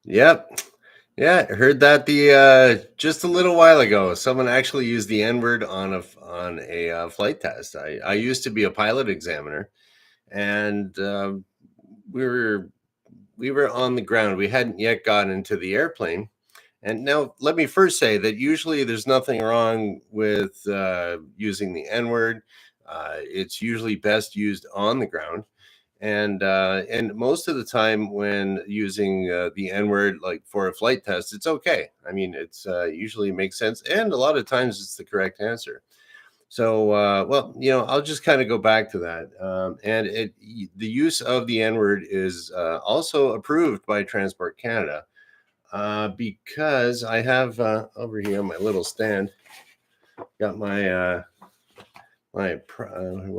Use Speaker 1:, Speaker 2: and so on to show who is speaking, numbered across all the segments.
Speaker 1: Yep. Yeah, I heard that the just a little while ago. Someone actually used the N word on a flight test. I used to be a pilot examiner, and we were we were on the ground. We hadn't yet gotten into the airplane. And now, let me first say that usually there's nothing wrong with using the N word. It's usually best used on the ground, and most of the time when using the N word, like for a flight test, it's okay. I mean, it's usually makes sense, and a lot of times it's the correct answer. So, well, I'll just kind of go back to that. The use of the N word is also approved by Transport Canada, because I have over here my little stand, got what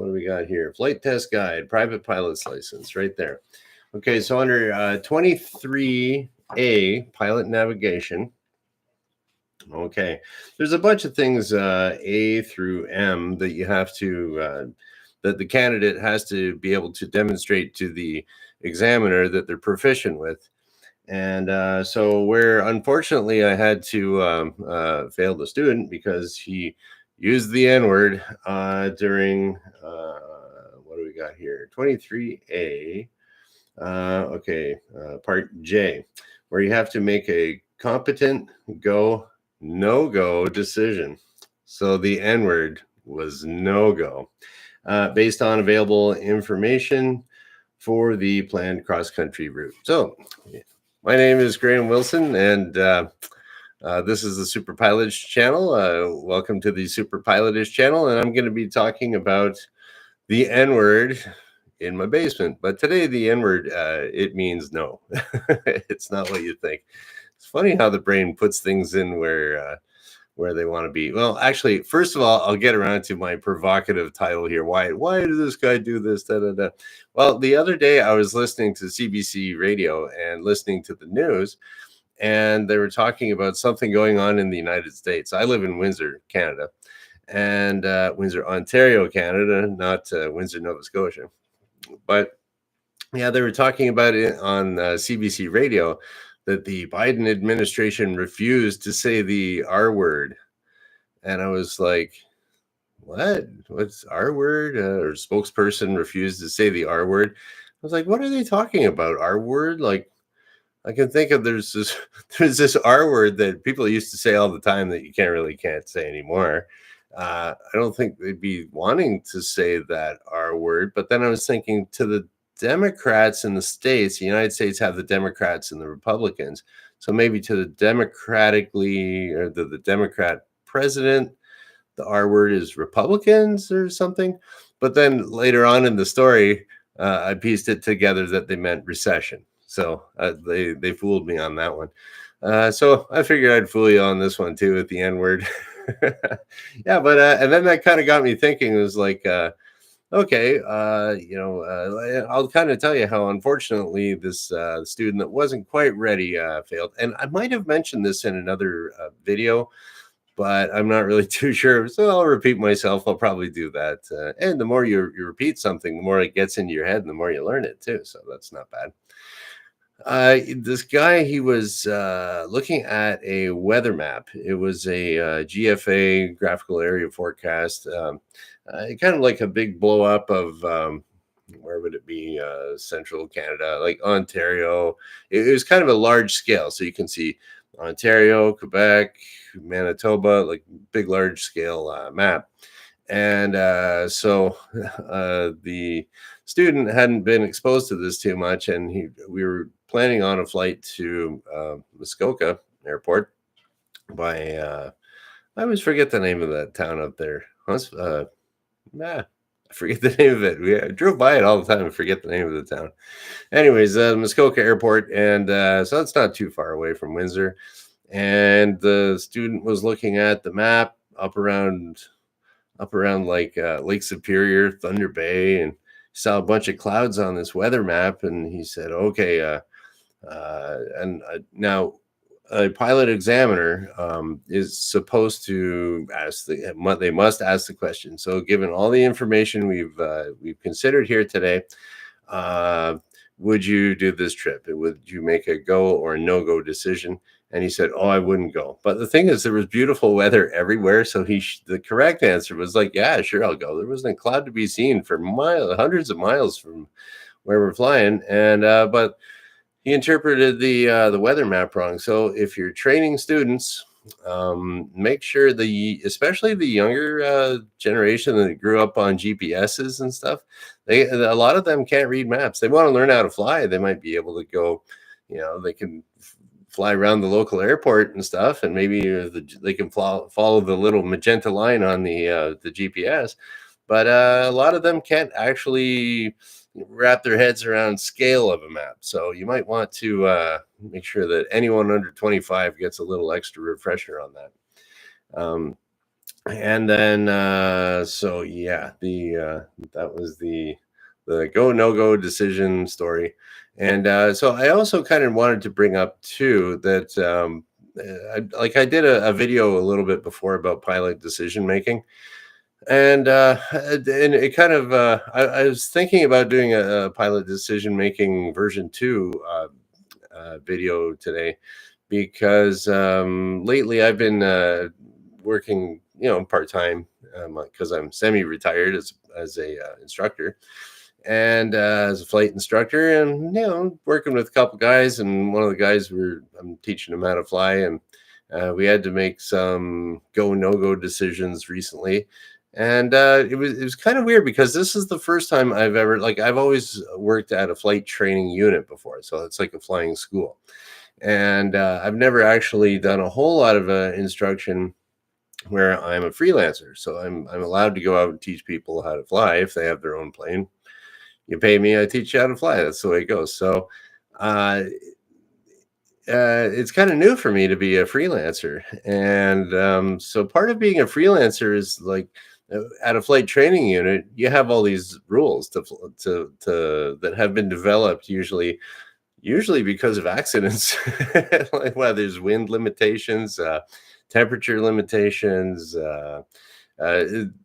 Speaker 1: do we got here? Flight test guide, private pilot's license, right there. Okay, so under 23A, pilot navigation. Okay, there's a bunch of things A through M that you have to that the candidate has to be able to demonstrate to the examiner that they're proficient with. And so, where unfortunately I had to fail the student because he used the N word during what do we got here? 23A. Okay, part J, where you have to make a competent go, no go decision. So the N word was no go based on available information for the planned cross country route. So, my name is Graham Wilson, and this is the Super Pilotish channel. Welcome to the Super Pilotish channel, and I'm going to be talking about the N word in my basement. But today, the N word, it means no. It's not what you think. It's funny how the brain puts things in where they want to be. Well, actually, first of all, I'll get around to my provocative title here. Why does this guy do this? Da, da, da. Well, the other day I was listening to CBC radio and listening to the news, and they were talking about something going on in the United States. I live in Windsor, Canada, and Windsor, Ontario, Canada, not Windsor, Nova Scotia. But yeah, they were talking about it on CBC radio, that the Biden administration refused to say the R word. And I was like, what? What's R word? Or spokesperson refused to say the R word. I was like, what are they talking about? R word? Like, I can think of there's this there's this R word that people used to say all the time that you can't say anymore. I don't think they'd be wanting to say that R word. But then I was thinking, to the Democrats in the states, the United States have the Democrats and the Republicans. So maybe to the democratically, or the Democrat president, the R word is Republicans or something. But then later on in the story, I pieced it together that they meant recession. So they fooled me on that one. So I figured I'd fool you on this one too with the N word. Yeah, but and then that kind of got me thinking. It was like, okay, I'll kind of tell you how unfortunately this student that wasn't quite ready failed. And I might have mentioned this in another video, but I'm not really too sure. So I'll repeat myself. I'll probably do that. And the more you repeat something, the more it gets into your head and the more you learn it too. So that's not bad. This guy, he was looking at a weather map. It was a GFA, graphical area forecast, kind of like a big blow up of where would it be? Central Canada, like Ontario. It was kind of a large scale. So you can see Ontario, Quebec, Manitoba, like big, large scale map. And so the student hadn't been exposed to this too much, and we were planning on a flight to Muskoka Airport by I always forget the name of that town up there. I forget the name of it. I drove by it all the time and forget the name of the town. Anyways, Muskoka Airport, and so it's not too far away from Windsor. And the student was looking at the map up around like Lake Superior, Thunder Bay, and saw a bunch of clouds on this weather map. And he said, okay, now a pilot examiner is supposed to they must ask the question. So given all the information we've considered here today, would you do this trip? Would you make a go or no go decision? And he said, oh, I wouldn't go. But the thing is, there was beautiful weather everywhere. So the correct answer was like, yeah, sure, I'll go. There wasn't a cloud to be seen for miles, hundreds of miles from where we're flying. And but he interpreted the weather map wrong. So if you're training students, make sure especially the younger generation that grew up on GPSs and stuff, a lot of them can't read maps. They want to learn how to fly. They might be able to go, they can fly around the local airport and stuff, and maybe they can follow the little magenta line on the GPS. But a lot of them can't actually wrap their heads around scale of a map. So you might want to make sure that anyone under 25 gets a little extra refresher on that. And then so yeah, that was the go no go decision story. And so I also kind of wanted to bring up too that I did a video a little bit before about pilot decision making. And it kind of I was thinking about doing a pilot decision making version 2 video today, because lately I've been working part-time, because I'm semi-retired as a instructor, and as a flight instructor, and working with a couple guys, and one of the guys I'm teaching him how to fly, and we had to make some go no go decisions recently. And it was kind of weird, because this is the first time I've ever, I've always worked at a flight training unit before, so it's like a flying school, and I've never actually done a whole lot of instruction where I'm a freelancer. So I'm allowed to go out and teach people how to fly if they have their own plane. You pay me, I teach you how to fly. That's the way it goes. So it's kind of new for me to be a freelancer, and so part of being a freelancer is at a flight training unit, you have all these rules that have been developed usually because of accidents. There's wind limitations, temperature limitations,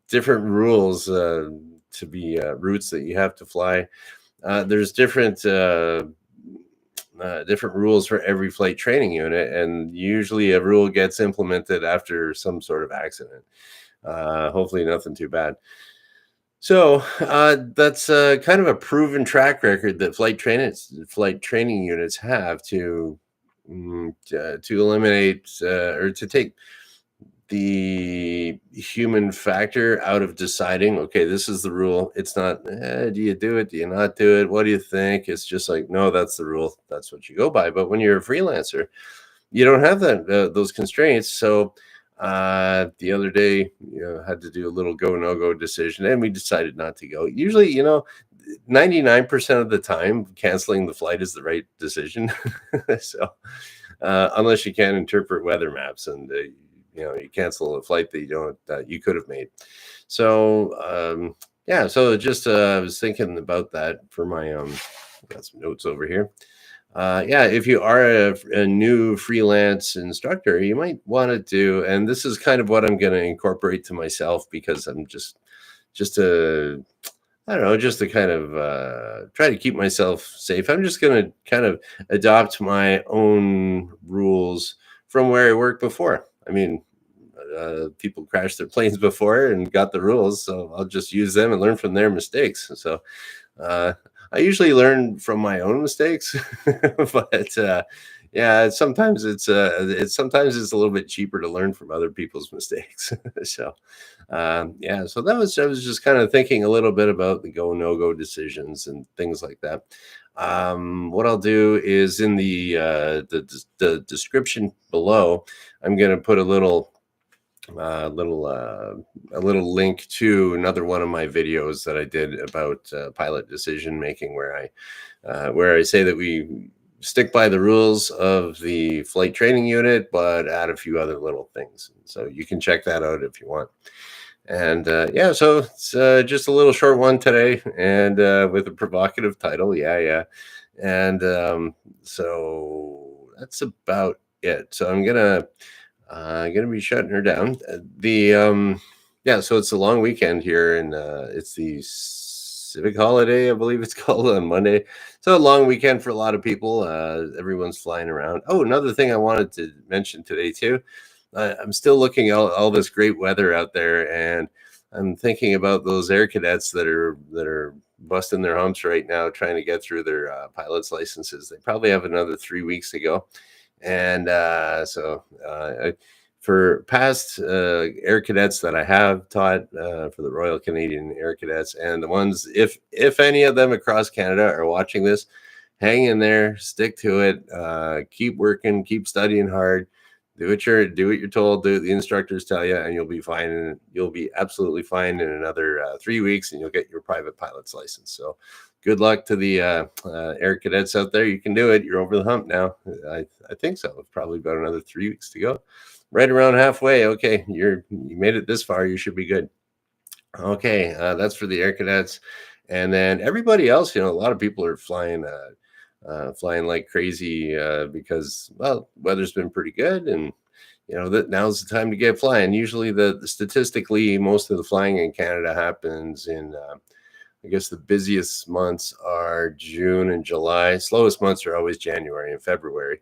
Speaker 1: different rules to be routes that you have to fly. There's different rules for every flight training unit, and usually a rule gets implemented after some sort of accident. Hopefully nothing too bad. So that's kind of a proven track record that flight training units have to eliminate or to take the human factor out of deciding, okay, this is the rule. It's not, do you do it? Do you not do it? What do you think? It's just like, no, that's the rule. That's what you go by. But when you're a freelancer, you don't have those constraints. So the other day, had to do a little go no go decision, and we decided not to go. Usually, 99% of the time, canceling the flight is the right decision. So unless you can't interpret weather maps, and you cancel a flight that you could have made. So so just I was thinking about that for my got some notes over here. If you are a new freelance instructor, you might want to do, and this is kind of what I'm going to incorporate to myself, because I'm just to kind of try to keep myself safe. I'm just going to kind of adopt my own rules from where I worked before. I mean, people crashed their planes before and got the rules, so I'll just use them and learn from their mistakes. So I usually learn from my own mistakes, but sometimes it's a little bit cheaper to learn from other people's mistakes. So so I was just kind of thinking a little bit about the go no go decisions and things like that. What I'll do is in the description below, I'm going to put a little link to another one of my videos that I did about pilot decision making, where I say that we stick by the rules of the flight training unit, but add a few other little things. So you can check that out if you want. And so it's just a little short one today, and with a provocative title. And so that's about it. So I'm gonna be shutting her down. So it's a long weekend here, and it's the civic holiday, I believe it's called, on Monday. So a long weekend for a lot of people. Everyone's flying around. Oh, another thing I wanted to mention today too. I'm still looking at all this great weather out there, and I'm thinking about those air cadets that are busting their humps right now, trying to get through their pilot's licenses. They probably have another 3 weeks to go, and for past air cadets that I have taught for the Royal Canadian Air Cadets, and the ones, if any of them across Canada are watching this, hang in there, stick to it, keep working, keep studying hard, do what you're told, do what the instructors tell you, and you'll be fine. And you'll be absolutely fine in another 3 weeks, and you'll get your private pilot's license. So good luck to the air cadets out there. You can do it. You're over the hump now. I think so. It's probably about another 3 weeks to go. Right around halfway. Okay, you made it this far. You should be good. Okay, that's for the air cadets, and then everybody else. A lot of people are flying like crazy because, well, weather's been pretty good, and that now's the time to get flying. Usually, the statistically, most of the flying in Canada happens in. I guess the busiest months are June and July. Slowest months are always January and February.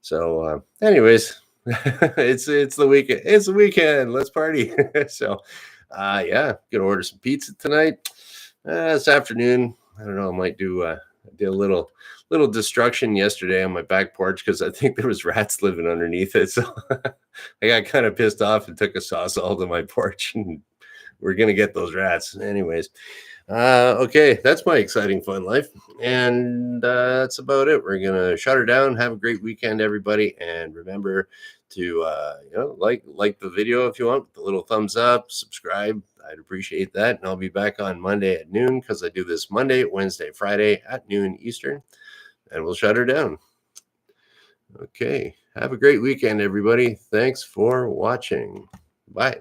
Speaker 1: So, anyways, it's the weekend. It's the weekend. Let's party. So, yeah, gonna order some pizza tonight. This afternoon, I don't know. I might do. I did a little destruction yesterday on my back porch because I think there was rats living underneath it. So I got kind of pissed off and took a sawzall to my porch, and we're gonna get those rats. Anyways, okay, that's my exciting fun life, and that's about it. We're gonna shut her down. Have a great weekend, everybody, and remember to like the video if you want, the little thumbs up, subscribe. I'd appreciate that, and I'll be back on Monday at noon because I do this Monday, Wednesday, Friday at noon Eastern, and we'll shut her down. Okay, have a great weekend, everybody. Thanks for watching. Bye.